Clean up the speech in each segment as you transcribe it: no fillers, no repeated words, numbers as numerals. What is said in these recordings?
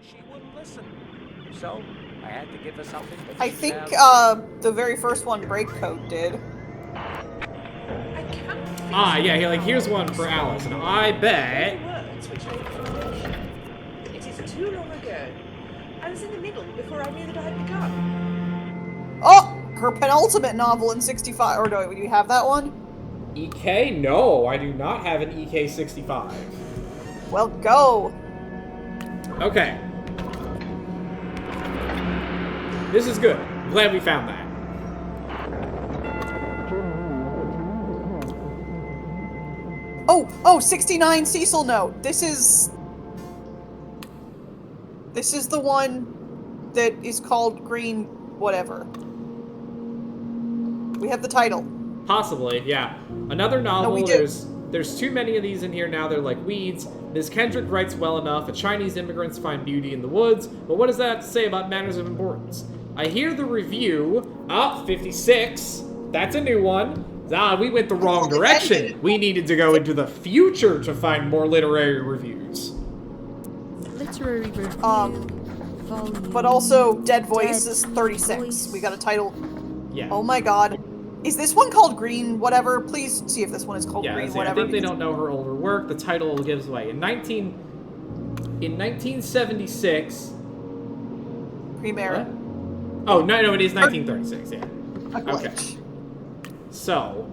she wouldn't listen. So I had to give her something to I teach think her. the very first one Breakcoat did. I cannot fix Yeah, here's one for Alice, and I bet... words which lay the foundation. It is too long ago. I was in the middle before I knew that I had begun. Oh! Her penultimate novel in 65. Or do you have that one? EK? No, I do not have an EK 65. Well, go! Okay. This is good. I'm glad we found that. Oh, 69 Cecil note. This is the one that is called Green whatever. We have the title. Possibly, yeah. Another novel, we do. There's too many of these in here now, they're like weeds. Ms. Kendrick writes well enough that Chinese immigrants find beauty in the woods, but what does that have to say about matters of importance? I hear the review, 56, that's a new one. We went the wrong direction. We needed to go into the future to find more literary reviews. Literary review. But also Dead Voice is 36. We got a title. Yeah. Oh my god. Is this one called Green whatever? Please see if this one is called Green whatever. I think they don't know her older work. The title gives away. In 1976... Primera. Oh, no, it is 1936, yeah. Okay. So...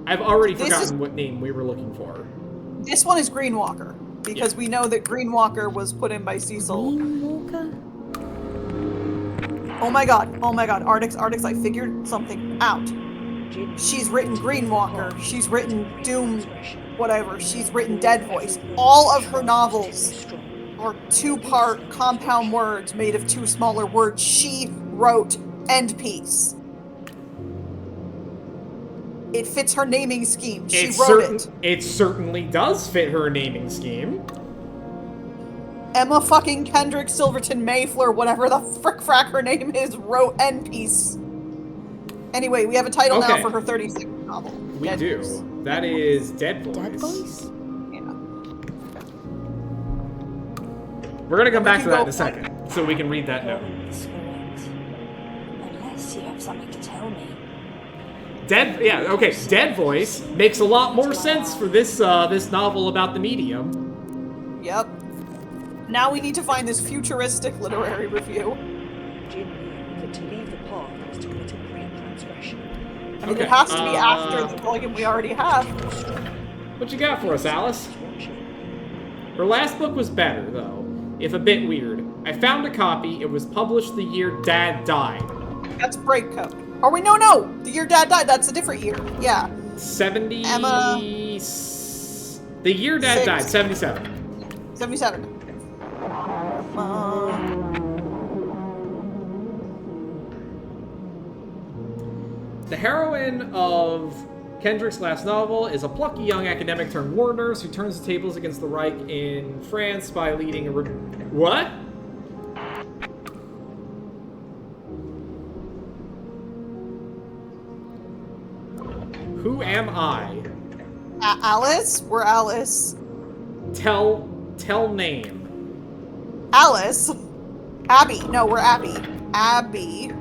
I've already forgotten what name we were looking for. This one is Green Walker. Because we know that Green Walker was put in by Cecil. Green Walker? Oh my god, Artix, I figured something out. She's written Green Walker, she's written Doom, whatever, she's written Dead Voice. All of her novels are two-part compound words made of two smaller words. She wrote Endpeace. It fits her naming scheme. She wrote it. It certainly does fit her naming scheme. Emma fucking Kendrick Silverton Mayfleur, whatever the frick frack her name is, wrote Endpeace. Anyway, we have a title now for her 36th novel. We do. That is Dead Voice. Dead Voice? Yeah. We're gonna come back to that in a second, so we can read that note. Unless you have something to tell me. Dead Voice makes a lot more sense for this this novel about the medium. Yep. Now we need to find this futuristic literary review. Jin knew that to leave the path was to commit a great transgression. I mean, it has to be after the volume we already have. What you got for us, Alice? Her last book was better, though, if a bit weird. I found a copy. It was published the year Dad died. That's Breakcoat. Or wait, no! The year Dad died, that's a different year. Yeah. 70... Emma... The year Dad died, 77. 77. The heroine of Kendrick's last novel is a plucky young academic turned war nurse who turns the tables against the Reich in France by leading a... What? Who am I? Alice? We're Alice. Tell name. Alice? Abby. No, we're Abby. Abby.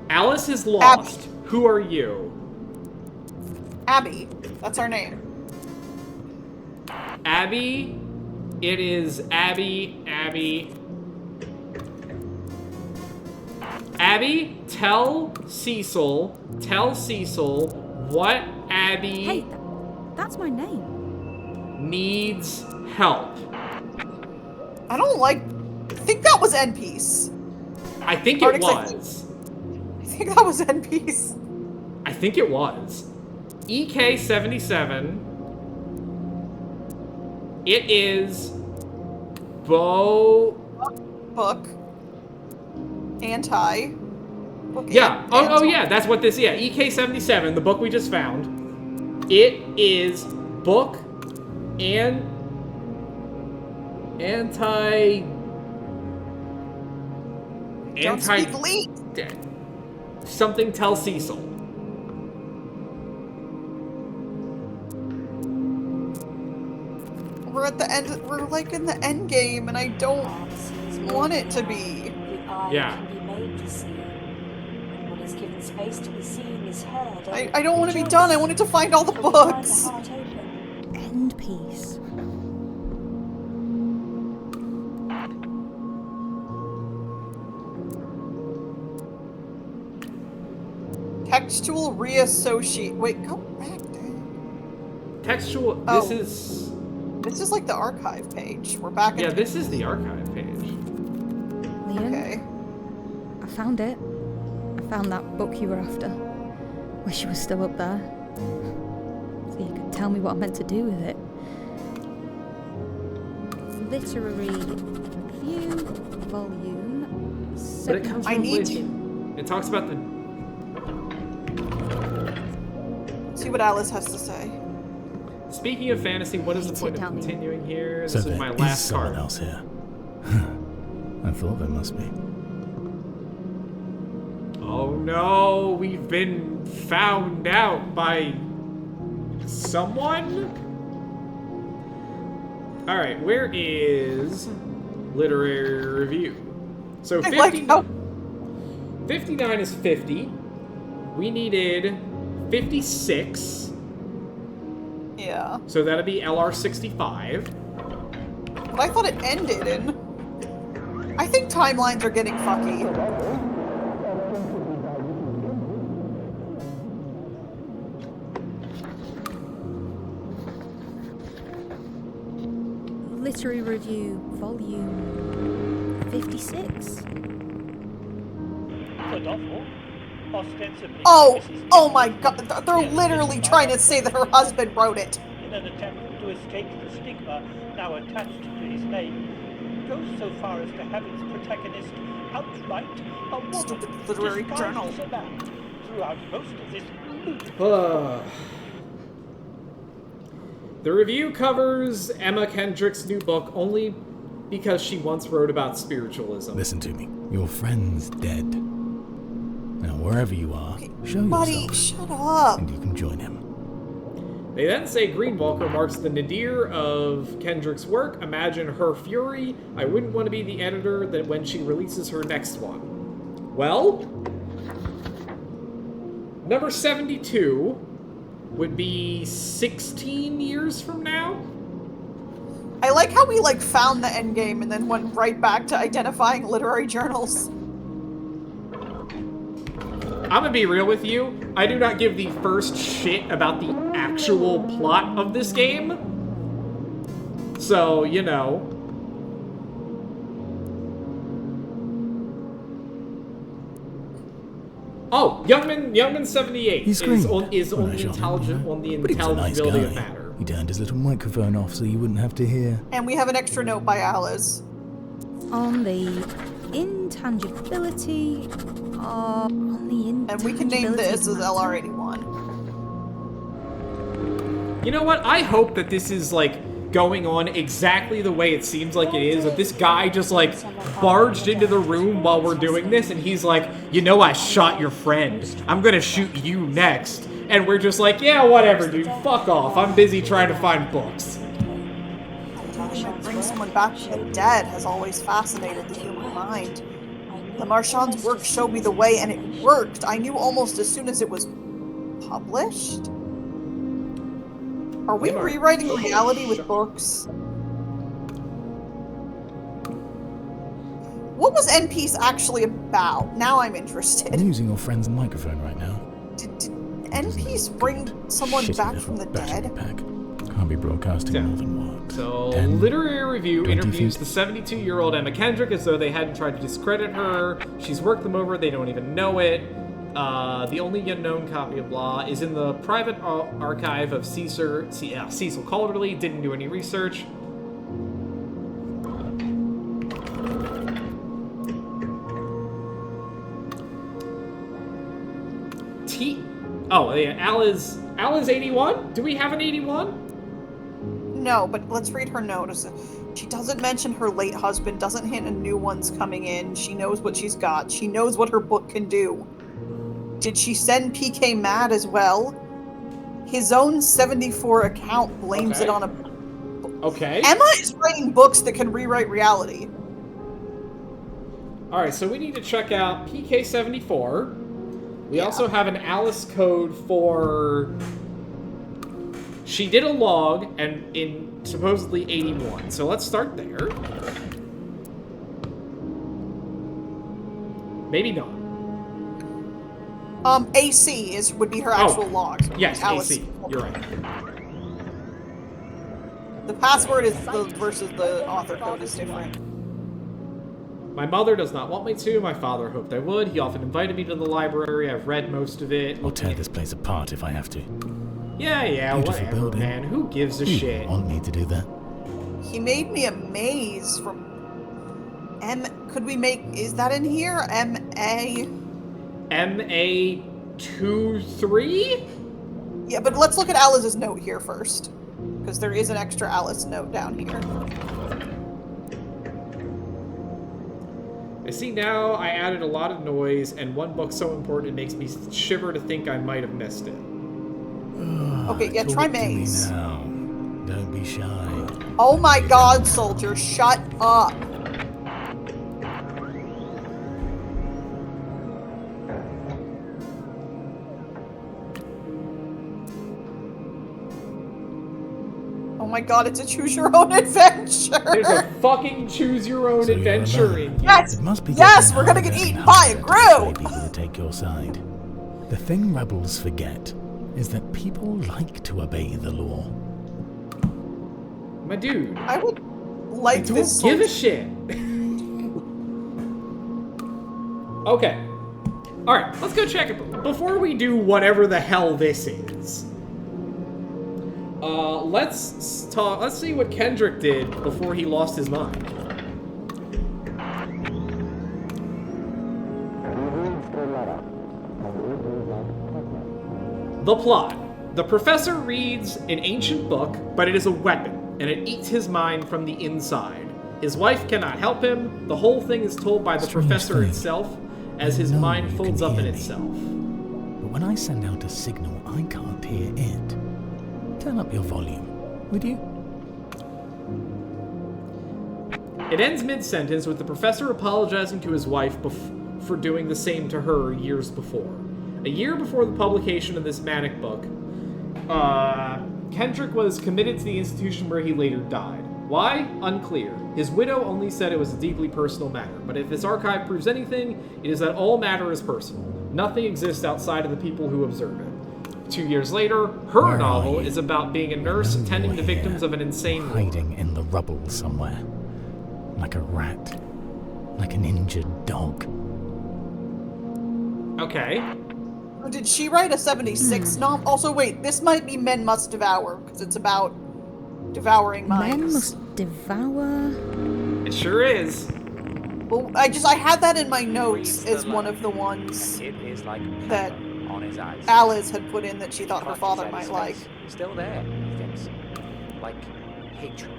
Alice is lost. Abby. Who are you? Abby. That's our name. Abby. It is Abby. Abby, tell Cecil what Abby... Hey, that's my name. ...needs help. I don't like... I think that was Endpeace. I think it was. I think that was Endpeace. I think it was. EK77. It is... Book. Anti. Book Yeah. Oh, yeah. That's what this. Yeah. EK77, the book we just found. It is book and anti. Don't speak leak. Something. Tell Cecil. We're at the end. We're like in the end game, and I don't want it to be. The eye Yeah. can be made to see. And what is given space to be seen is heard. I don't want to be done. I wanted to find all the Shall we find books. the heart open? Endpeace. Textual reassociate. Wait, go back, dude. Textual. Oh. This is like the archive page. We're back in. Yeah, this is the archive page. Leon, Okay. I found it. I found that book you were after. Wish you were still up there. So you could tell me what I'm meant to do with it. Literary Review, Volume 7. But it comes I from need Lizzie. It talks about the. See what Alice has to say. Speaking of fantasy, what is the Sit point of down, Leon. continuing here? So This is there my is last someone card. else here. I thought there must be. Oh no, we've been found out by someone? Alright, where is literary review? So I 50, like how 59 is 50. We needed 56. yeah. So that'd be LR65. But I thought it ended in. I think timelines are getting fucky. Literary Review, Volume 56. Oh my god. They're literally trying to say that her husband wrote it. In an attempt to escape the stigma now attached to his name, goes so far as to have its protagonist outright a woman Stupid literary disguised journal. as a man. Throughout most of this The review covers Emma Kendrick's new book only because she once wrote about spiritualism. Listen to me. Your friend's dead. Now, wherever you are, show Buddy, yourself, shut up. and you can join him. They then say Greenwalker marks the nadir of Kendrick's work. Imagine her fury. I wouldn't want to be the editor that when she releases her next one. Well, number 72 would be 16 years from now. I like how we like found the end game and then went right back to identifying literary journals. I'm gonna be real with you. I do not give the first shit about the actual plot of this game. So, you know. Oh, Youngman 78 He's is green. on the When I shot him, intelligent you know. on the But he was a nice intelligibility of guy. matter. He turned his little microphone off so you wouldn't have to hear. And we have an extra note by Alice. On the intangibility on the intangibility. And we can name this as matter. LR81. You know what? I hope that this is like going on exactly the way it seems like it is. That this guy just like barged into the room while we're doing this and he's like, you know, I shot your friend. I'm gonna shoot you next. And we're just like, yeah, whatever, dude. Fuck off. I'm busy trying to find books. Trying to bring someone back from the dead has always fascinated the human mind. The Marchand's work showed me the way, and it worked. I knew almost as soon as it was published. Are we rewriting reality with books? What was Endpeace actually about? Now I'm interested. I'm using your friend's microphone right now. Did Endpeace bring someone Shitty back little from the battery dead? pack. Can't be broadcasting Yeah. more than once. So, 10, Literary Review 20 interviews feet. the 72-year-old Emma Kendrick as though they hadn't tried to discredit her. She's worked them over, they don't even know it. The only unknown copy of Law is in the private archive of Cecil Calderly. Didn't do any research. Oh, yeah, Al is 81? Do we have an 81? No, but let's read her note. She doesn't mention her late husband, doesn't hint a new one's coming in. She knows what she's got. She knows what her book can do. Did she send PK mad as well? His own 74 account blames it on a... Okay. Emma is writing books that can rewrite reality. Alright, so we need to check out PK-74. We Yeah. also have an Alice code for... She did a log, and in supposedly 81. So let's start there. Maybe not. AC would be her actual log. Yes, Alice. AC. You're right. The password is versus the author code is different. My mother does not want me to. My father hoped I would. He often invited me to the library. I've read most of it. I'll tear this place apart if I have to. Yeah, Beautiful whatever, building. man. Who gives a You shit? want me to do that? He made me a maze from could we make, is that in here? MA? MA23? Yeah, but let's look at Alice's note here first. Because there is an extra Alice note down here. I see now I added a lot of noise, and one book so important it makes me shiver to think I might have missed it. Okay, yeah, try Talk to me maze. now. Don't be shy. Oh my god, soldier, shut up. Oh my god, it's a choose your own adventure. There's a fucking choose your own So you're adventure alone. in here. Yes, It must be yes, getting we're gonna harder get and eaten by a harder to Gru. persuade people to take your side. The thing rebels forget is that people like to obey the law. My dude, I would I like don't this give a soldier. shit. Okay. Alright, let's go check it. Before we do whatever the hell this is, let's talk. Let's see what Kendrick did before he lost his mind. The plot. The professor reads an ancient book, but it is a weapon, and it eats his mind from the inside. His wife cannot help him. The whole thing is told by the Strange professor thing. itself, as his I know mind you folds can up in hear me. itself. But when I send out a signal, I can't hear it. Turn up your volume, would you? It ends mid-sentence with the professor apologizing to his wife for doing the same to her years before. A year before the publication of this manic book, Kendrick was committed to the institution where he later died. Why? Unclear. His widow only said it was a deeply personal matter, but if this archive proves anything, it is that all matter is personal. Nothing exists outside of the people who observe it. 2 years later, her Where are novel you? is about being a nurse I know attending to you're victims here, of an insane war. hiding in the rubble somewhere. Like a rat. Like an injured dog. Okay. Oh, did she write a 76 novel? Also, wait, this might be Men Must Devour, because it's about devouring minds. Men must devour. It sure is. Well, I had that in my notes as one of the ones It is like that pepper on his eyes. Alice had put in that she thought her Clutches father at his might like. face. Still there, he thinks. Like hatred.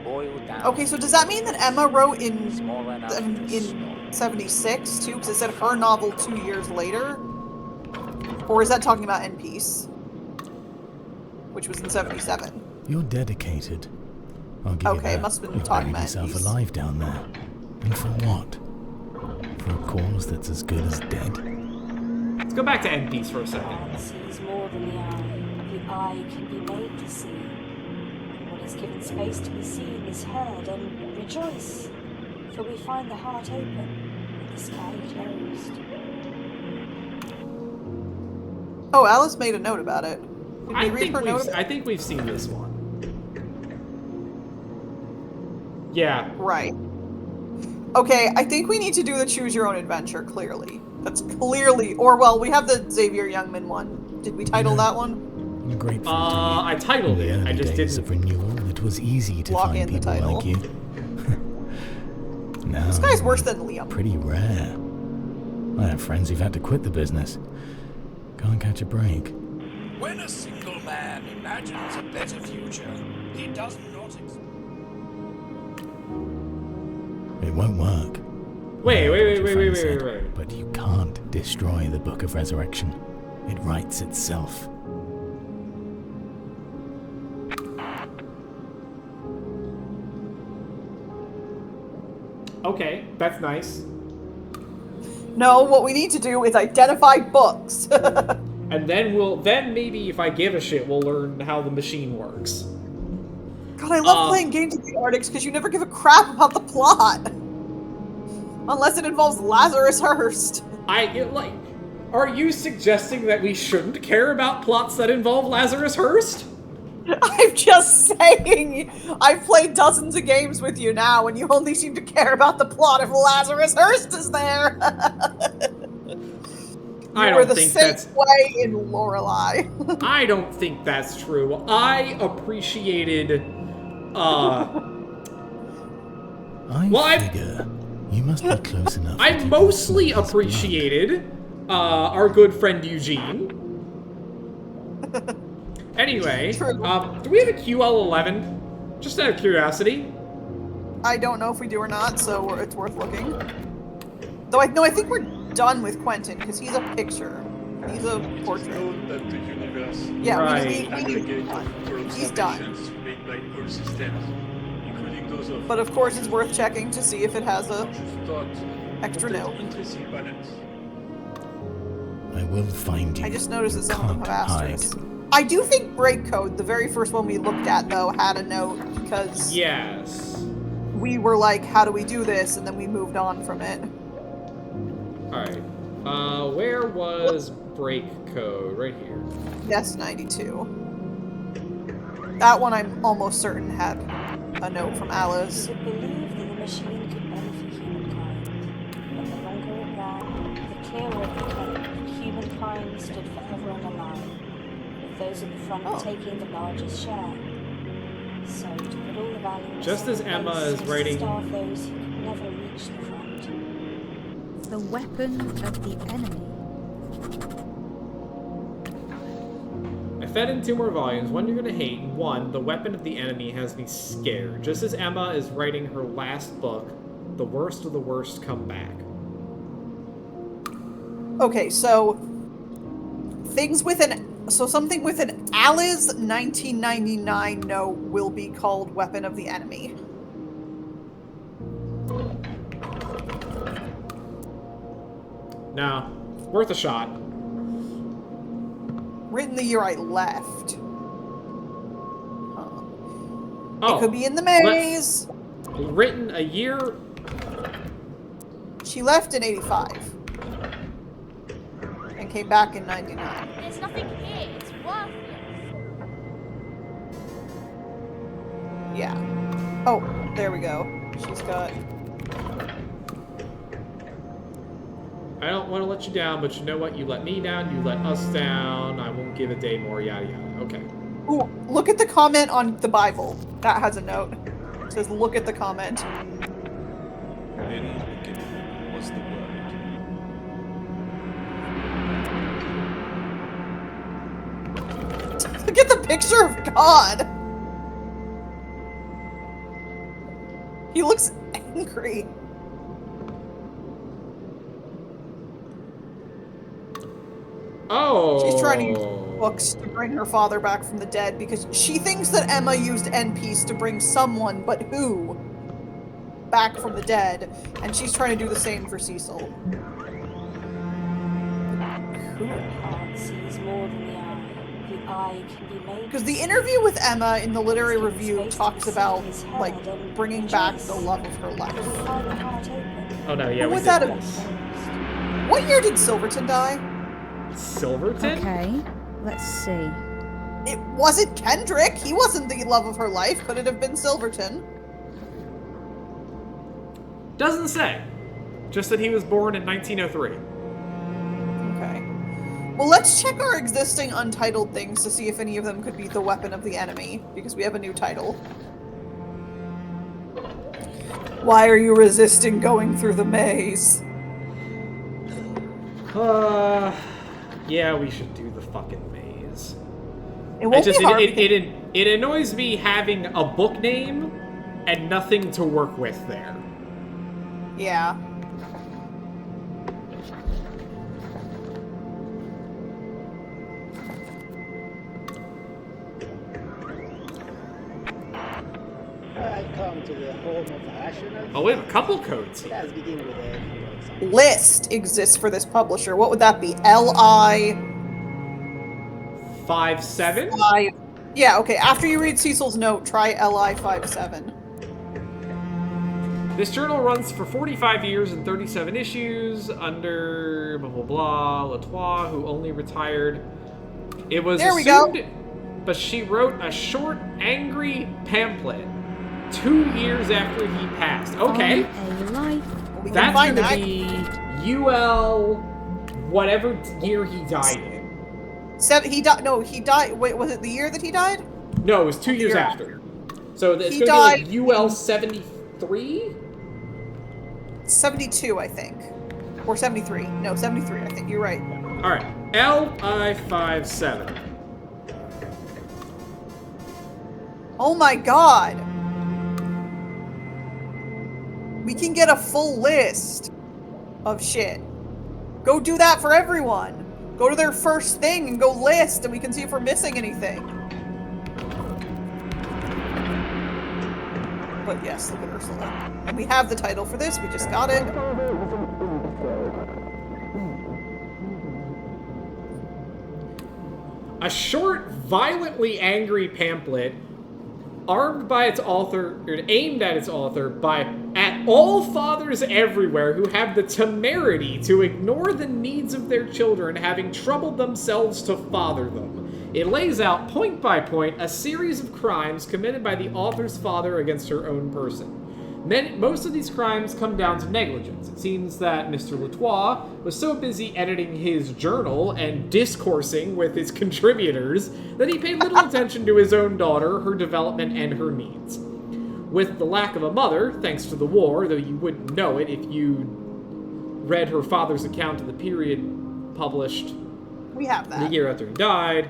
Boiled down. Okay, so does that mean that Emma wrote in Small enough to in snort. 76 too? Because it said her novel 2 years later? Or is that talking about Endpeace? Which was in 77. You're dedicated. I'll give you Okay, that. it must have been You've talking buried about yourself Endpeace. alive down there. And for what? For a cause that's as good as dead? Let's go back to Endpeace for a second. Man sees more than the eye. The eye can be made to see. And what is given space to be seen is heard, and rejoice. For we find the heart open and the sky closed. Oh, Alice made a note about it. Did I we read her note? I think we've seen this one. Yeah. Right. Okay, I think we need to do the Choose Your Own Adventure, clearly. That's clearly... Or, well, we have the Xavier Youngman one. Did we title that one? I'm grateful I titled to you. In it. the I early just days of didn't. renewal, it was easy to Lock find in the people title. like you. Now, This guy's worse than Liam. pretty rare. I have friends who've had to quit the business. Can't catch a break. When a single man imagines a better future, he does not expect. It won't work. Wait. But you can't destroy the Book of Resurrection. It writes itself. Okay, that's nice. No, what we need to do is identify books. And then maybe if I give a shit, we'll learn how the machine works. God, I love playing games with the Arctics because you never give a crap about the plot. Unless it involves Lazarus Hearst. Are you suggesting that we shouldn't care about plots that involve Lazarus Hearst? I'm just saying, I've played dozens of games with you now, and you only seem to care about the plot if Lazarus Hearst is there. I You were don't the think same that's... way in Lorelei. I don't think that's true. I appreciated, I figure you must be close enough. I mostly appreciated our good friend Eugene. Anyway, do we have a QL11? Just out of curiosity. I don't know if we do or not, so it's worth looking. Though I think we're done with Quentin because he's a picture. He's a portrait. Yeah, right. He's done. But of course, it's worth checking to see if it has a extra note. I will find you. I just noticed that some of them have asterisks. I do think Break Code, the very first one we looked at, though, had a note because we were like, how do we do this? And then we moved on from it. Alright. Where was Break Code? Right here. Yes, 92. That one I'm almost certain had a note from Alice. We believe that the machine could benefit humankind, but the longer it ran, the clearer it became that humankind stood forever on the line, with those at the front taking the largest share. So, to put all the value just as Emma is writing... starve those who could never reach the front. The weapon of the enemy. I fed in 2 more volumes. One you're gonna hate. 1, the weapon of the enemy has me scared. Just as Emma is writing her last book, the worst of the worst come back. Okay, so something with an Alice 1999 note will be called Weapon of the Enemy. No, worth a shot. Written the year I left. Oh, it could be in the maze. Written a year. She left in 85 and came back in 99. There's nothing here. It's worthless. Yeah. Oh, there we go. She's got... I don't want to let you down, but you know what? You let me down, you let us down. I won't give a day more, yada yada. Okay. Ooh, look at the comment on the Bible. That has a note. It says, look at the comment. In the beginning was the Word. Look at the picture of God. He looks angry. Oh. She's trying to use books to bring her father back from the dead because she thinks that Emma used Endpeace to bring someone, but who, back from the dead, and she's trying to do the same for Cecil. The heart sees more than the eye. The eye can be made. Because the interview with Emma in the literary review talks about, like, bringing back the love of her life. Oh no, yeah, Who we was did that? this. What year did Silverton die? Silverton? Okay, let's see. It wasn't Kendrick. He wasn't the love of her life. Could it have been Silverton? Doesn't say. Just that he was born in 1903. Okay. Well, let's check our existing untitled things to see if any of them could be the weapon of the enemy, because we have a new title. Why are you resisting going through the maze? Yeah, we should do the fucking maze. It won't be hard. It annoys me having a book name and nothing to work with there. Yeah. Welcome to the home of rationals. Oh, we have a couple codes here. Let's begin with a List exists for this publisher. What would that be? L-I... 57? Yeah, okay. After you read Cecil's note, try Li 57. This journal runs for 45 years and 37 issues under blah blah blah Latois, who only retired. It was there we assumed, go. But she wrote a short, angry pamphlet 2 years after he passed. Okay, that's gonna be UL, whatever year he died in. He died. No, he died. Wait, was it the year that he died? No, it was 2 years after. So it's he gonna be like UL 73. 72, I think, or 73. No, 73. I think you're right. All right, LI 57. Oh my god. We can get a full list of shit. Go do that for everyone. Go to their first thing and go list, and we can see if we're missing anything. But yes, look at Ursula. And we have the title for this, we just got it. A short, violently angry pamphlet aimed at its author at all fathers everywhere who have the temerity to ignore the needs of their children, having troubled themselves to father them. It lays out, point by point, a series of crimes committed by the author's father against her own person. Most of these crimes come down to negligence. It seems that Mr. Latois was so busy editing his journal and discoursing with his contributors that he paid little attention to his own daughter, her development, and her needs. With the lack of a mother, thanks to the war, though you wouldn't know it if you read her father's account of the period published we have that. The year after he died.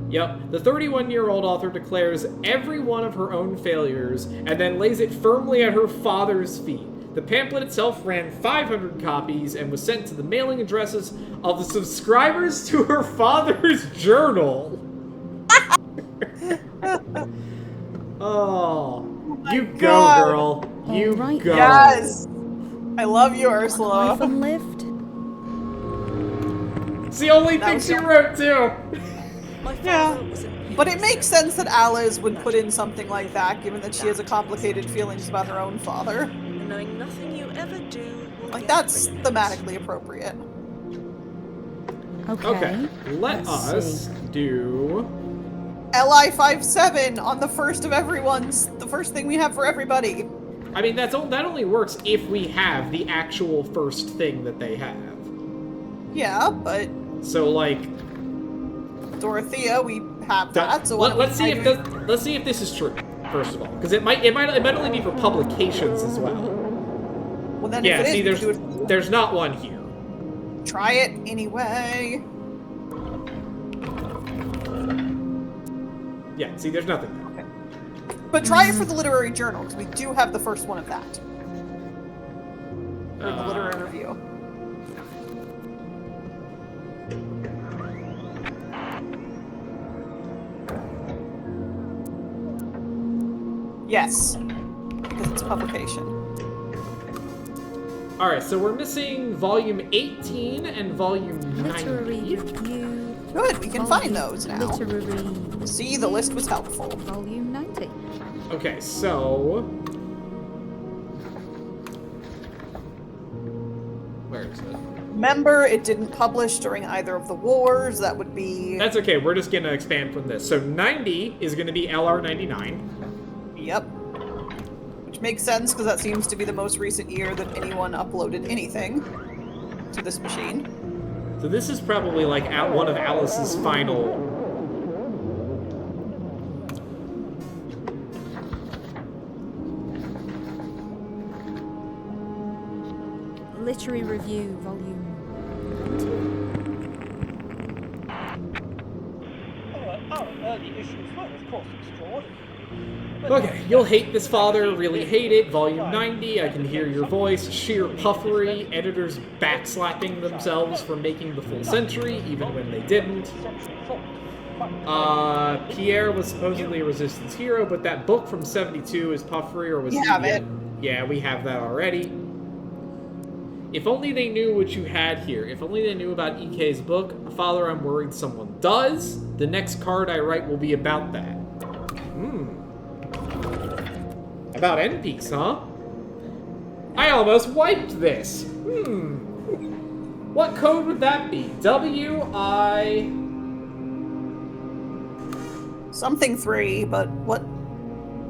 Yep, the 31-year-old author declares every one of her own failures and then lays it firmly at her father's feet. The pamphlet itself ran 500 copies and was sent to the mailing addresses of the subscribers to her father's journal. Oh, you go, girl. You go. Yes. I love you, Ursula. Lived. It's the only thing she wrote, too. Yeah, but it makes sense that Alice would put in something like that, given that she has a complicated feelings about her own father. Knowing nothing you ever do. Like, that's thematically appropriate. Okay, let us do Li 57 on the first of everyone's, the first thing we have for everybody. I mean, that only works if we have the actual first thing that they have. Yeah, but so like Dorothea, we have that. So let's see if this is true first of all, because it might only be for publications as well. Well, then yeah, if it see, is, there's not one here. Try it anyway. Yeah, see, there's nothing there. Okay. But try it for the literary journal, because we do have the first one of that. For the literary review. Yes, because it's a publication. Alright, so we're missing volume 18 and volume 90. Literary review. Good, we can find those now. Literary. See, the list was helpful. Volume 90. Okay, so where is it? Remember, it didn't publish during either of the wars. That would be... That's okay, we're just gonna expand from this. So 90 is gonna be LR99. Yep. Which makes sense, because that seems to be the most recent year that anyone uploaded anything to this machine. So this is probably like one of Alice's final... Literary review, volume 90. Our early issues were, of course, extraordinary. Okay, you'll hate this father, really hate it. Volume 90, I can hear your voice. Sheer puffery, editors backslapping themselves for making the full century, even when they didn't. Pierre was supposedly a resistance hero, but that book from 72 is puffery, or was We he have yet? it. Yeah, we have that already. If only they knew what you had here. If only they knew about EK's book. Father, I'm worried someone does. The next card I write will be about that. About Endpeace, huh? I almost wiped this. What code would that be? W-I... Something 3, but what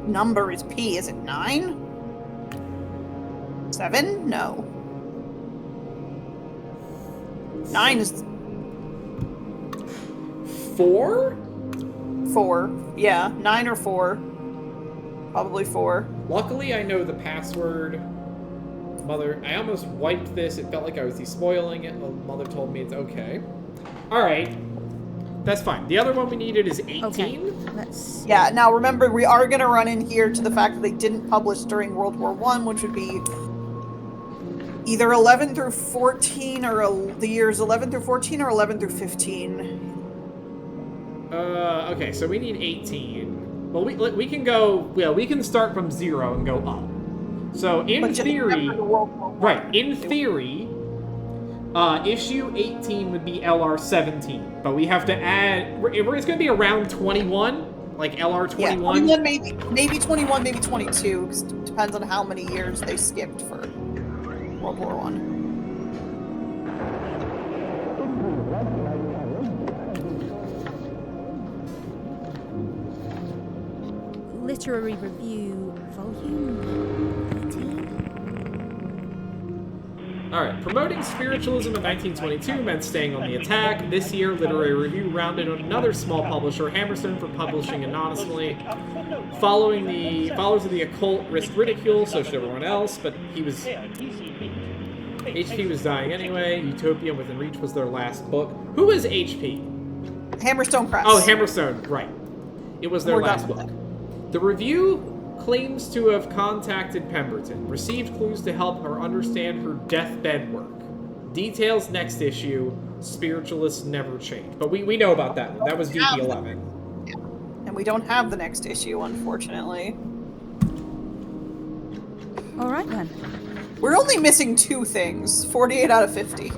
number is P? Is it 9? 7? No. 9 is 4? 4. Yeah, 9 or 4. Probably 4. Luckily, I know the password. Mother, I almost wiped this. It felt like I was despoiling it. Well, Mother told me it's okay. Alright. That's fine. The other one we needed is 18. Okay, let's... Yeah, now remember, we are going to run in here to the fact that they didn't publish during World War I, which would be either 11 through 14, or the years 11 through 14, or 11 through 15. Okay, so we need 18. Well, we can go... Yeah, we can start from 0 and go up. So, in theory... Right, in theory... issue 18 would be LR 17, but we have to add. It's going to be around 21, like LR 21. Yeah, 21, maybe 21, maybe 22. 'Cause it depends on how many years they skipped for World War I. Literary Review, Volume 18. Alright, promoting spiritualism in 1922 meant staying on the attack. This year, Literary Review rounded on another small publisher, Hammerstone, for publishing anonymously. Followers of the occult risked ridicule, so should everyone else, but HP was dying anyway. Utopia Within Reach was their last book. Who is HP? Hammerstone Press. Oh, Hammerstone, right. It was their last book. The review claims to have contacted Pemberton, received clues to help her understand her deathbed work. Details next issue. Spiritualists never change. But we know about that one. That was VP11. Yeah. And we don't have the next issue, unfortunately. Alright then. We're only missing 2 things. 48 out of 50.